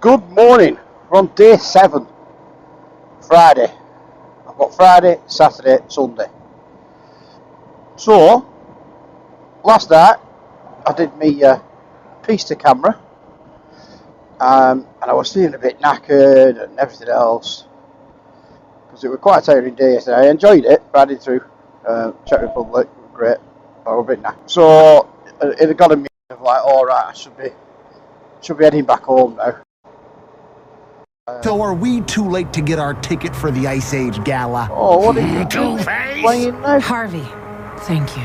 Good morning. We're on day 7, Friday. I've got Friday, Saturday, Sunday. So, last night I did me piece to camera, and I was feeling a bit knackered and everything else because it was quite a tiring day yesterday. I enjoyed it, riding through Czech Republic, it was great, but I was a bit knackered. So it got a me of like, alright, I should be heading back home now. So are we too late to get our ticket for the Ice Age Gala? Oh, what are you Two-Face? playing now? Harvey, thank you.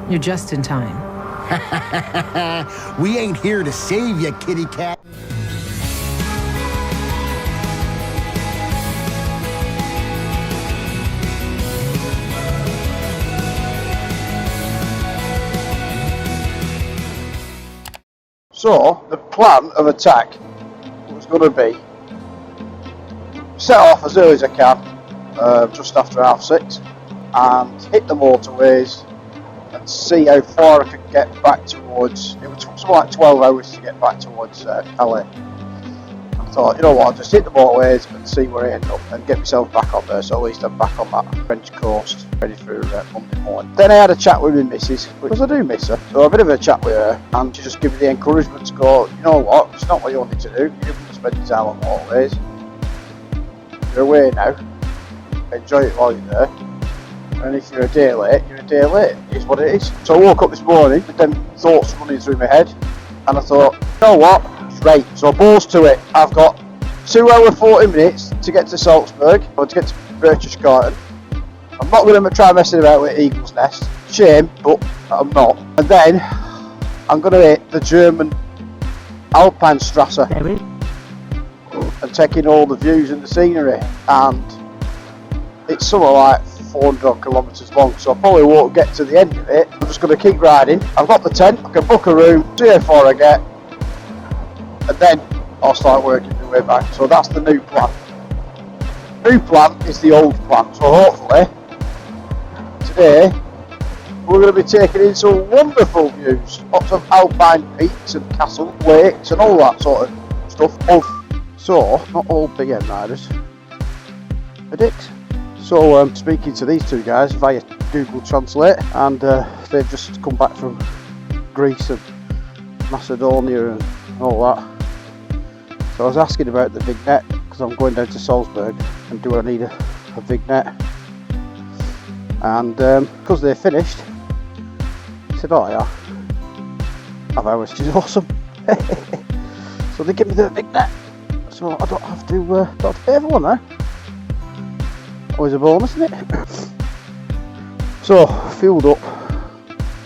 You're just in time. We ain't here to save you, kitty cat. So, the plan of attack was going to be set off as early as I can, just after 6:30, and hit the motorways and see how far I could get back towards. It would take something like 12 hours to get back towards Calais. I thought, you know what, I'll just hit the motorways and see where I end up and get myself back on there, so at least I'm back on that French coast, ready for Monday morning. Then I had a chat with my missus, because I do miss her, so a bit of a chat with her, and she just gave me the encouragement to go, you know what, it's not what you wanted to do, you can spend your time on motorways. You're away now, enjoy it while you're there, and if you're a day late, you're a day late, it's what it is. So I woke up this morning with them thoughts running through my head, and I thought, you know what, great, so balls to it. I've got 2 hours 40 minutes to get to Salzburg, or to get to Berchtesgaden. I'm not going to try messing about with Eagle's Nest, shame, but I'm not. And then I'm going to hit the German Alpenstrasse and taking all the views and the scenery, and it's something like 400 kilometres long, so I probably won't get to the end of it. I'm just going to keep riding. I've got the tent, I can book a room, see how far I get, and then I'll start working my way back. So that's the new plan. New plan is the old plan, so hopefully today we're going to be taking in some wonderful views, lots of alpine peaks and castle lakes and all that sort of stuff. So, not all BM riders are dicks. So, speaking to these two guys via Google Translate, and they've just come back from Greece and Macedonia and all that. So I was asking about the vignette, because I'm going down to Salzburg, and do I need a vignette? And because they're finished, I said, oh yeah, have hours, which is awesome. So they give me the vignette. So I don't have to pay for one now. Always a bonus, isn't it? So, fueled up.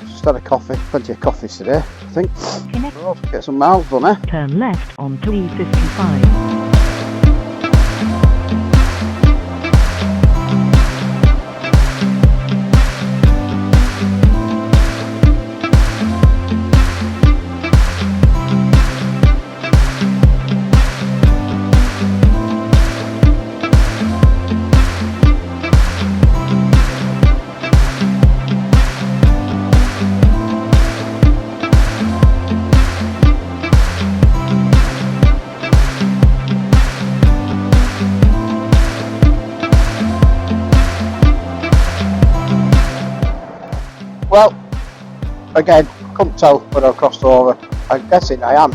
Just had a coffee. Plenty of coffees today, I think. Get some miles done, eh? Turn left onto E55. Well, again, couldn't tell when I crossed over. I'm guessing I am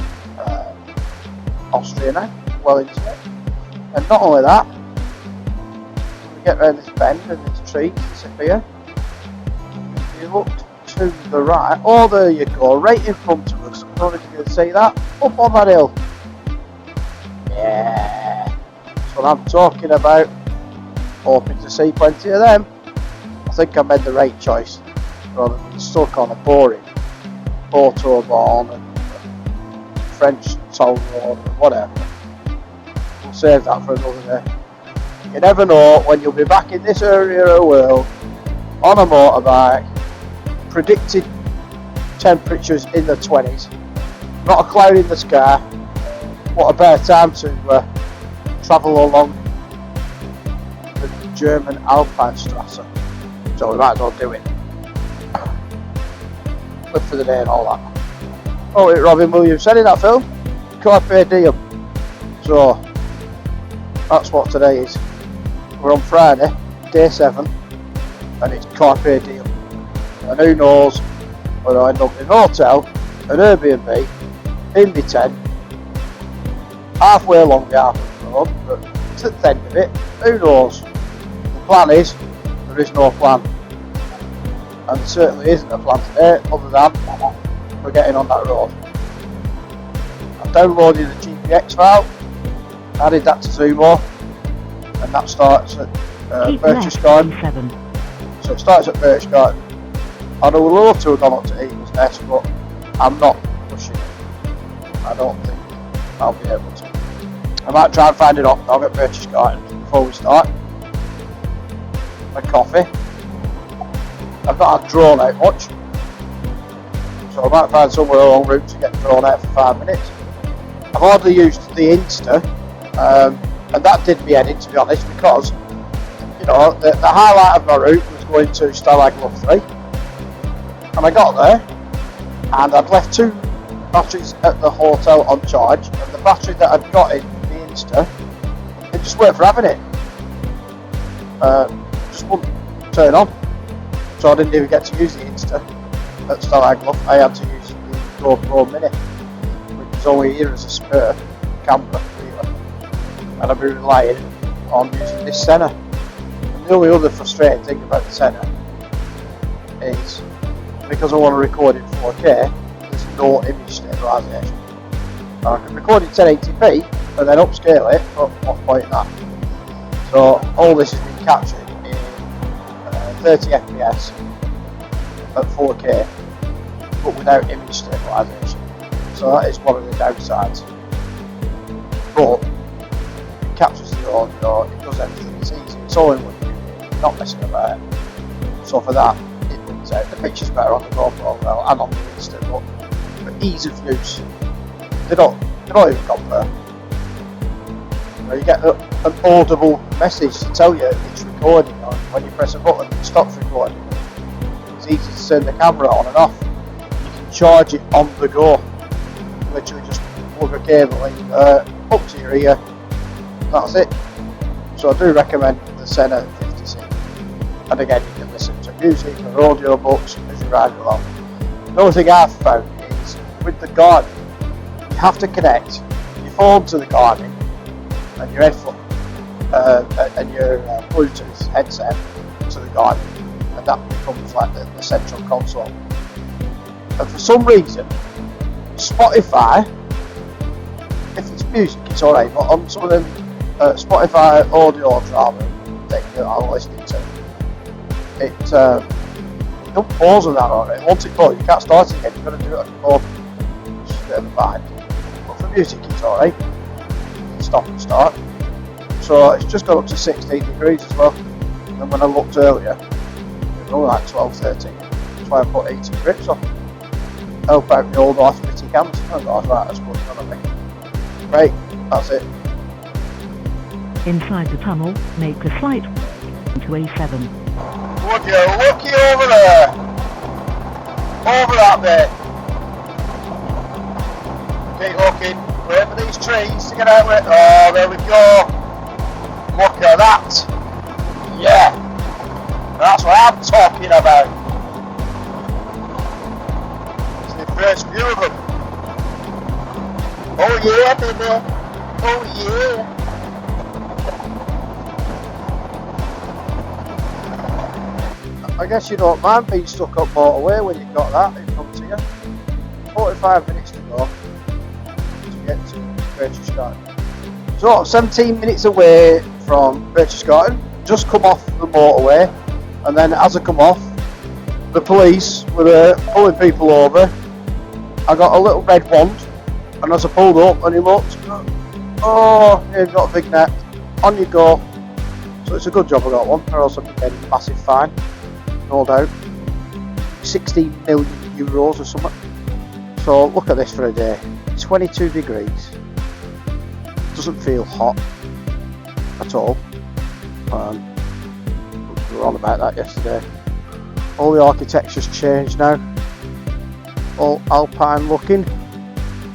Austria now, well into it. And not only that, we get round this bend and these trees disappear. If you look to the right, oh there you go, right in front of us. I don't know if you can see that, up on that hill. Yeah, that's what I'm talking about. Hoping to see plenty of them. I think I made the right choice, rather than stuck on a boring autobahn and French toll road and whatever. We'll save that for another day. You never know when you'll be back in this area of the world on a motorbike, predicted temperatures in the 20s, not a cloud in the sky. What a better time to travel along the German Alpenstrasse. So we might as well do it. Live for the day and all that. Oh, it's Robin Williams said in that film, Carpe Diem. So that's what today is. We're on Friday, day 7, and it's Carpe Diem. And who knows whether I end up in an hotel, an Airbnb, in my tent, halfway along the Harford Road, but it's at the end of it, who knows. The plan is, there is no plan. And there certainly isn't a plan today, other than we're getting on that road. I've downloaded the GPX file, added that to Zumo, and that starts at Keep Birch's left Garden. E7. So it starts at Birch Garden. I would love to have gone up to Eagle's Nest, but I'm not pushing it. I don't think I'll be able to. I might try and find it up dog at Birch's Garden before we start. My coffee. I've not had drawn out much, so I might find somewhere along route to get drawn out for 5 minutes. I've hardly used the Insta, and that did me heading, to be honest, because you know the highlight of my route was going to Stalag Luft 3, and I got there, and I'd left 2 batteries at the hotel on charge, and the battery that I'd got in the Insta, it just weren't for having it. Just wouldn't turn on. So I didn't even get to use the Insta at Stalag Luft. I had to use the GoPro Mini, which is only here as a spare camera, really. And I've been relying on using this Sena. And the only other frustrating thing about the Sena is, because I want to record in 4K, there's no image stabilisation. I can record in 1080p and then upscale it, but what's the point in that? So all this has been captured 30 FPS at 4K, but without image stabilisation. So that is one of the downsides. But it captures the audio, it does everything, it's easy, it's all in one unit, you're not messing about. So for that, it wins out. The picture's better on the GoPro well, and on the Insta, but for ease of use, they don't even compare. You get an audible message to tell you it's recording on. When you press a button, it stops recording. It's easy to turn the camera on and off. You can charge it on the go. Literally just plug a cable in up to your ear. That's it. So I do recommend the Sena 50C. And again, you can listen to music or audio books as you ride along. The only thing I've found is with the Garmin, you have to connect your phone to the Garmin and your headphone and your Bluetooth headset to the Garmin, and that becomes like the central console. And for some reason, Spotify, if it's music, it's alright, but on some of them Spotify audio drama thing that I'm listening to, it don't pause on that on it. Once it goes, you can't start it again. You've got to do it on your phone. It's just a bit of a bind. But for music, it's alright. Stop and start. So it's just got up to 16 degrees as well. And when I looked earlier, it was only like 12, 13. That's why I put 80 grips on. Help out the old arthritic hands. Oh God, right, that's good, I think. Right, that's it. Inside the tunnel, make a slight to A7. Would you looky over there? Over that bit. Keep looking. Wait for these trees to get out with it. Oh, there we go. Look at that. Yeah. That's what I'm talking about. It's the first view of them. Oh yeah, baby. Oh yeah. I guess you don't mind being stuck up motorway when you've got that in front of you. 45 minutes to go to get to Birch's Garden. So 17 minutes away from Birch's Garden, just come off the motorway, and then as I come off, the police were pulling people over. I got a little red wand, and as I pulled up and he looked, oh, you've got a big net, on you go. So it's a good job I got one, or else I'd be getting a massive fine. No doubt. 16 million euros or something. So look at this for a day. 22 degrees. Doesn't feel hot at all. We were on about that yesterday. All the architecture's changed now. All alpine looking.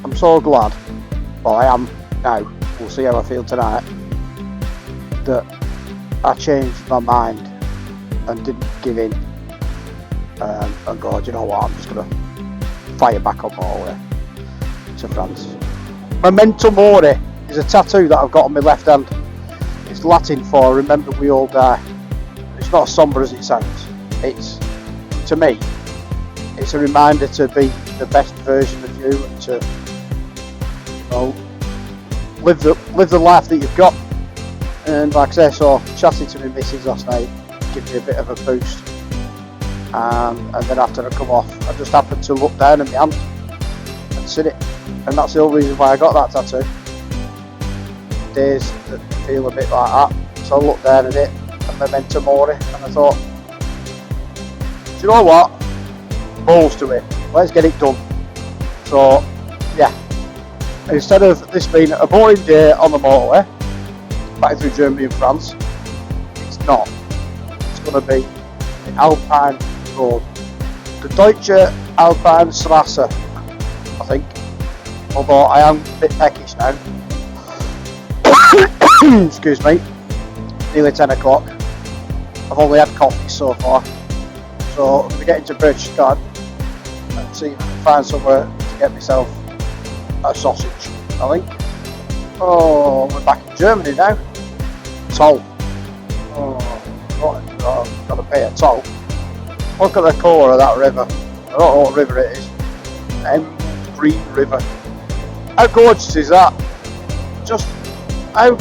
I'm so glad. Well, I am now. we'll see how I feel tonight, that I changed my mind and didn't give in and go, you know what, I'm just going to fire back on Morley to France. Memento Mori is a tattoo that I've got on my left hand. It's Latin for remember we all die. It's not as sombre as it sounds. It's, to me, it's a reminder to be the best version of you and to, you know, live the life that you've got. And like I say, so chatting to my missus last night gave me a bit of a boost. And then after I come off, I just happened to look down at my hand and see it. And that's the only reason why I got that tattoo. Days that feel a bit like that. So I looked down at it, and Memento Mori, and I thought, do you know what? Balls to it. Let's get it done. So, yeah. Instead of this being a boring day on the motorway, back through Germany and France, it's not. It's going to be the Alpine Road. The Deutsche Alpine Strasse, I think. Although I am a bit peckish now. Excuse me. Nearly 10 o'clock. I've only had coffee so far. So I'm going to get into Berchtesgaden and see if I can find somewhere to get myself a sausage, I think. Oh, we're back in Germany now. Toll. Oh, I've got to pay a toll. Look at the colour of that river. I don't know what river it is. Green River. How gorgeous is that? Just how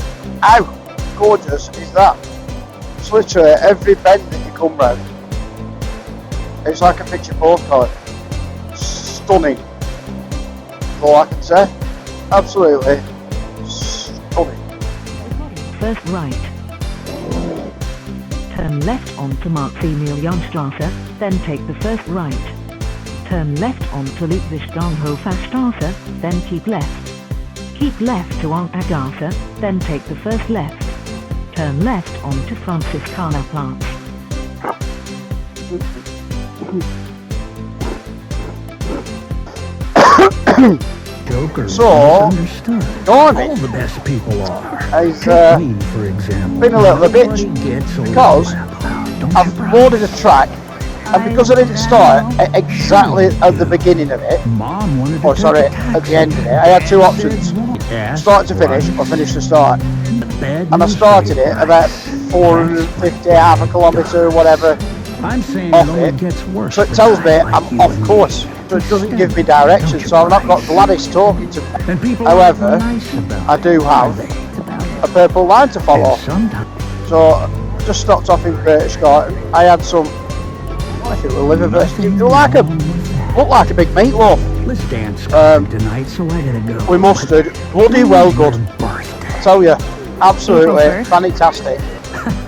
gorgeous is that? It's literally every bend that you come round. It's like a picture postcard. Stunning. That's all I can say. Absolutely stunning. First right. Turn left onto Maximilianstrasse, then take the first right. Turn left onto Ludwigsbahnhofer Straße, then keep left. Keep left to Ankergasse, then take the first left. Turn left onto Franziskanerplatz. Jokers So, misunderstood. Dormy All the best people are. has Take me, for example. been a little bit bitch Everybody gets a because little level. Don't I've you boarded a track, and because I didn't start exactly at the beginning of it, Mom wanted to or sorry, take a at the taxi. end of it, I had two options: Yes, start to finish or finish to start. Bad And I news started for you, it about guys. 450, half a kilometre, whatever. I'm saying off it only it. gets worse. So it for tells me guys like I'm you off and course. me. So it doesn't give me direction. So I've not got Gladys talking to me. And people However, are nice about I do it, have aren't they? a purple line to follow. And sometimes So I just stopped off in Berchtesgaden. I had some, I think it was liverwurst. It looked like a big meatloaf. let's dance tonight, so I gotta go. With mustard, bloody well good. Birthday. I tell you, absolutely fantastic.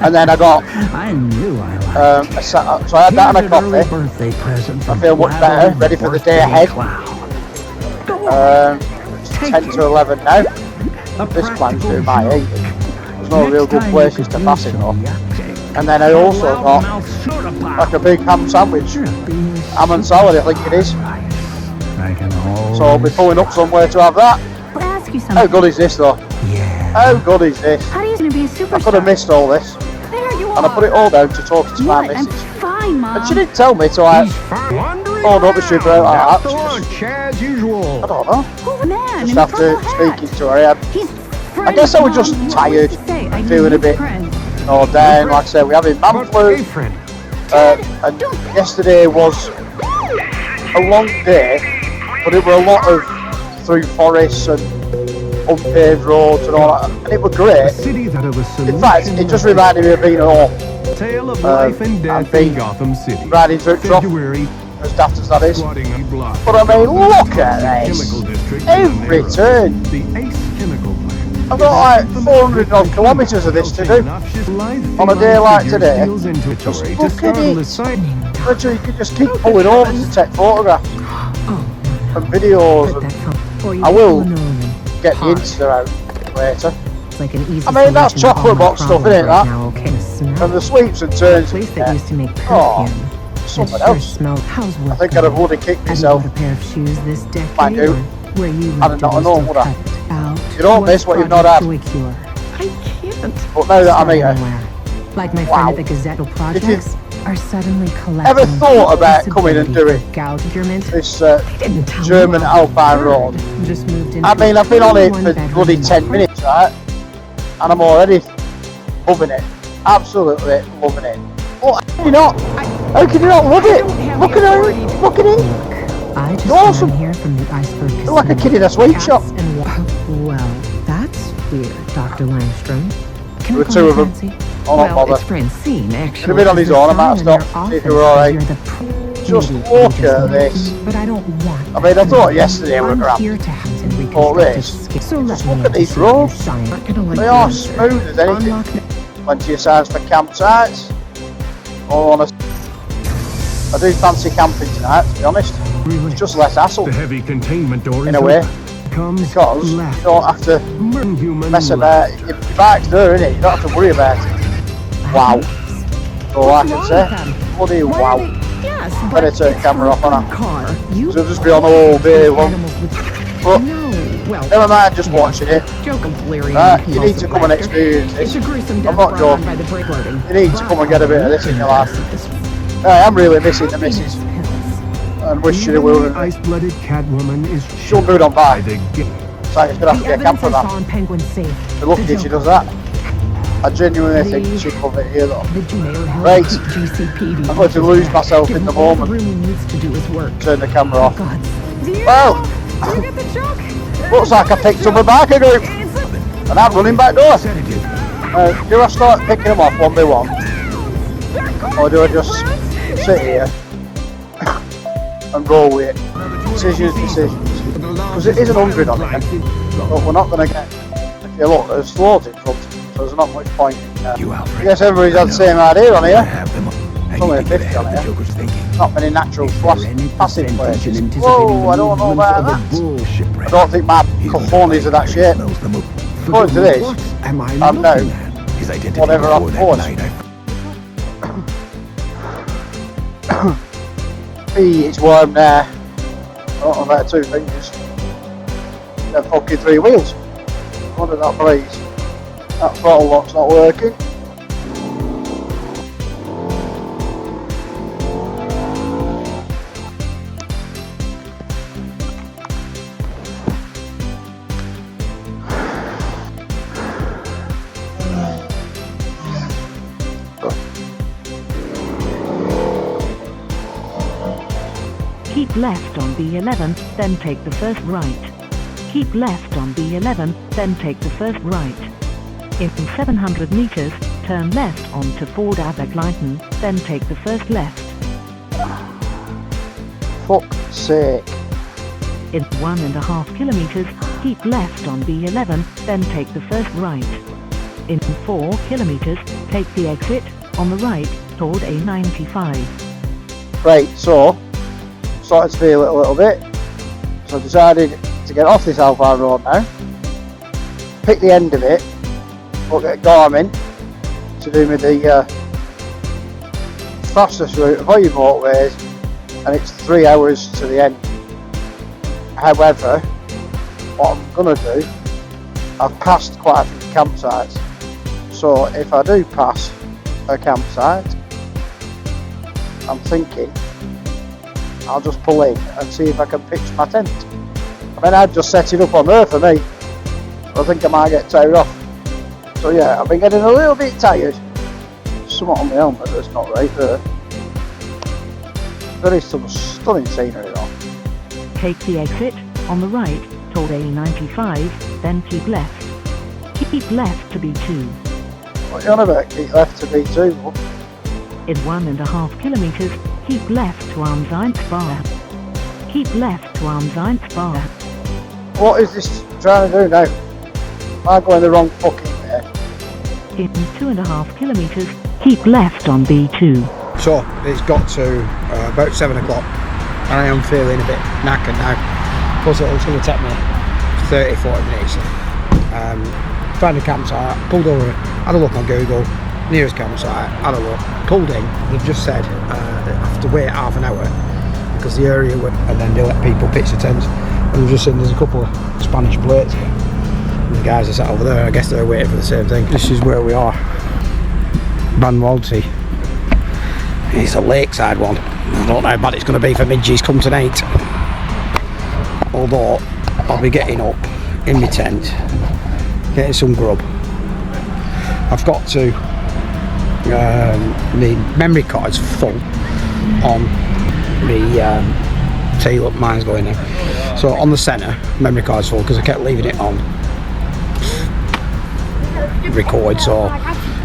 And then I got, I knew I liked so I had that and a Here's an early coffee. birthday present I from feel much better, Flavel ready for the Birthday day ahead. Clown. Go on. It's 10 to 11 now. This plan's doing my eating. There's no real good places to pass it on. And then I also got like a big ham sandwich. Ham and salad, I think it is. So I'll be pulling up somewhere to have that. I'll ask you How something. good is this though? Yeah. How good is this? How do you going to be a superstar? I could have missed all this. There you And I put it all down to talk to my What? I'm missus. fine, Mom. And she didn't tell me till I hold up the super out like that. lunch as usual. I don't know. Who's the man Just in the after purple hat? speaking to her, I had He's I guess I was just tired, feeling a bit all down. Like I said, we're having man flu. And yesterday was a long day, but it were a lot of through forests and unpaved roads and all that, and it was great. City that it was In fact, it just reminded me of being at home, tale of life and death and being in Gotham City. riding through a trough, February, as daft as that is. squatting on block. But I mean, look at Chemical this. district in Every neighborhood. turn. The Ace Chemical Plant. I've got like 400 odd kilometres of this to do. On a day like today, just look at it. Literally, you can just keep pulling over to take photographs and videos. And I will get the Insta out later. Like an easy I mean, that's solution to all chocolate my box stuff, problems isn't it, right that? now, okay? Smell. And the sweeps and turns. Place that used to make Oh, perfume. something That sure else. smelled. How's work I think I'd have would have kicked Have you myself. bought a pair of shoes this decade? Might do. Or where you I'd lived, not did you known, still would I? cut it? Out. You don't miss what you've not had. Joy Cure. I can't. But now that I'm Starting here, anywhere. Like my Wow. friend at the Gazettal projects are suddenly collecting. ever thought about coming and doing gout procurement? this Didn't tell German me. Alpine Road. Just moved in. I mean, I've been on it for bloody 10 minutes, right? And I'm already loving it. Absolutely loving it. Oh, how can you not? How can you not love it? Look at her. Look at it. I just awesome. ran here from the Iceberg You're like a Casino. kid in a sweet Cats shop. and well, that's weird, Dr. Langstrom. Can There I were call two you of them. Francine? Oh, not Well, bother. it's Francine, actually. Could have been on his own, I might have stopped, see if you were alright. Just Maybe look just at look. this. But I don't want. I mean, I thought yesterday we were I'm grand. here to help and All reconstruct this. this skin. So Just let look me at these see your roads. science. Not gonna like They the are answer. smooth as anything. Unlock the- Plenty of signs for campsites. All honest. I do fancy camping tonight, to be honest. It's just less hassle, The heavy containment door in is a way, open. Comes because you left. don't have to Human mess left. about. Your bike's there, innit? You don't have to worry about it. Wow. All I can say. Bloody wow. Yes, Better but turn the it's camera off, from Anna. a car. You So just be on all day long. Animals with- But no. Well, never mind just watching it. joke of Larry. Right, you need to come and experience It's this. a gruesome I'm death not brought on joking. by the brake loading. You need to come and get a bit of this in your life. I am really missing the missus and wish you the will. The ice-blooded Catwoman is She'll do it on by bike. the gate. So it's gonna have to be a camp for that. on Penguin safe. Be lucky if she does that. I genuinely think she'd love it here though. The Juneau Hill Right. GCPD. I'm going to lose myself in the moment. Really needs to do his work. Turn the camera off. God. Do you, Well, do you get the joke? looks like I picked up a biker group and I'm running back door. Sedative. Do I start picking them off one by one? Or do I just sit here and roll with it? Decisions. Because it is an 100 on it, but we're not going to get. If you look, there's loads in front, so there's not much point in there. I guess everybody's had the same idea on here. It's only a 50 on here. Not many natural passive places. Whoa, I don't know about that. I don't think my cojones are that shape. According to this, I'm now whatever I'm forced. It's warm there. I don't know about 2 fingers. They're fucking 3 wheels. What did that please? That throttle lock's not working. Keep left on B11, then take the first right. Keep left on B11, then take the first right. In 700 meters, turn left onto Ford Abergleiten, then take the first left. Fuck's sake. In 1.5 kilometers, keep left on B11, then take the first right. In 4 kilometers, take the exit on the right toward A95. Right, so started to feel it a little bit. So I decided to get off this Alpine Road now. Pick the end of it. Look at Garmin to do me the fastest route of all your motorways, and it's 3 hours to the end. However, what I'm gonna do, I've passed quite a few campsites, so if I do pass a campsite, I'm thinking I'll just pull in and see if I can pitch my tent. I mean, I'd just set it up on there for me. I think I might get tired off. So yeah, I've been getting a little bit tired. Somewhat on my helmet that's not right there. There is some stunning scenery though. Take the exit on the right toward A95, then keep left. Keep left to B2. What are you on about? Keep left to B2. In 1.5 kilometers, keep left to Armseinsbar. Keep left to Armseinsbar. What is this trying to do now? Am I going the wrong fucking way? In 2.5 kilometers, keep left on B2. So it's got to about 7 o'clock and I am feeling a bit knackered now. Plus it's going to take me 30-40 minutes. Found a campsite, pulled over, had a look on Google, nearest campsite, had a look, pulled in. They've just said I have to wait half an hour because the area and then they let people pitch the tents. And we've just seen there's a couple of Spanish plates here. The guys are sat over there, I guess they're waiting for the same thing. This is where we are. Banwaldsey. It's a lakeside one. I don't know how bad it's going to be for midges come tonight. Although, I'll be getting up in my tent, getting some grub. I've got to, my memory card's full on the tail up, mine's going in. So on the centre, memory card's full because I kept leaving it on record, so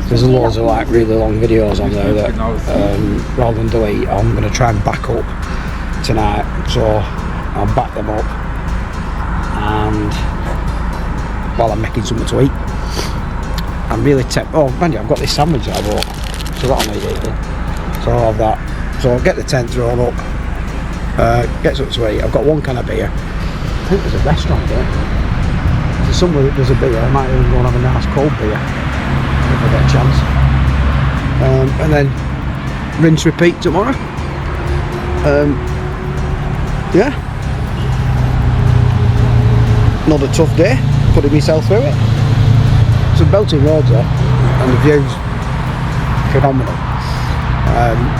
there's loads of like really long videos on there that rather than delete, I'm going to try and back up tonight. So I'll back them up and while I'm making something to eat. I'm really oh man, I've got this sandwich that I bought, so that'll need eating. So I'll have that. So I'll get the tent thrown up, get something to eat. I've got one can of beer. I think there's a restaurant there. There's somewhere that there's a beer. I might even go and have a nice cold beer if I get a chance. And then rinse repeat tomorrow. Yeah. Not a tough day, putting myself through it. Some belting roads there, and the view's phenomenal.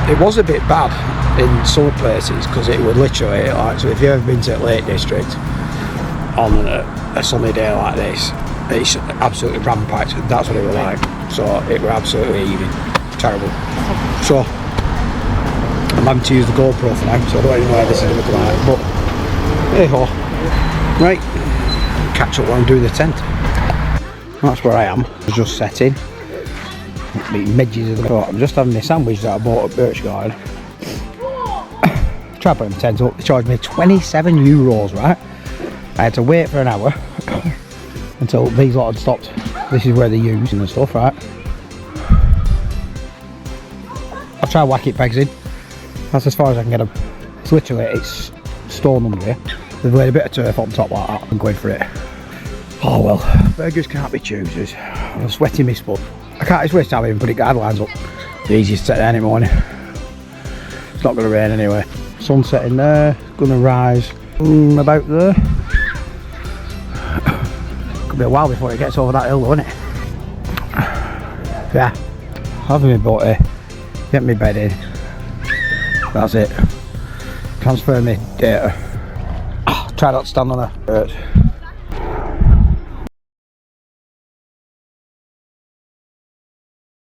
It was a bit bad in some places because it would literally, like, so if you've ever been to the Lake District on a sunny day like this, it's absolutely rampacked. That's what it was like. So it was absolutely heaving, terrible. So I'm having to use the GoPro for now, so I don't even know how this is going to come out. But hey ho, right, catch up while I'm doing the tent. That's where I am. It's just setting. Midges of the court. I'm just having my sandwich that I bought at Birch Garden. Tried putting my tent up. They charged me €27, right? I had to wait for an hour until these lot had stopped. This is where they're using and stuff, right? I'll try whack-it pegs in. That's as far as I can get them. It's literally, it's stone under here. They've laid a bit of turf on top like that. I'm going for it. Oh well, beggars can't be choosers. I'm sweating my spud. I can't, it's waste time even putting guidelines up. The easiest set there in the morning. It's not going to rain anyway. Sun setting there, going to rise about there. Could be a while before it gets over that hill though, isn't it? Yeah, having my boat here, get my bed in. That's it. Transfer my data. Try not to stand on a dirt.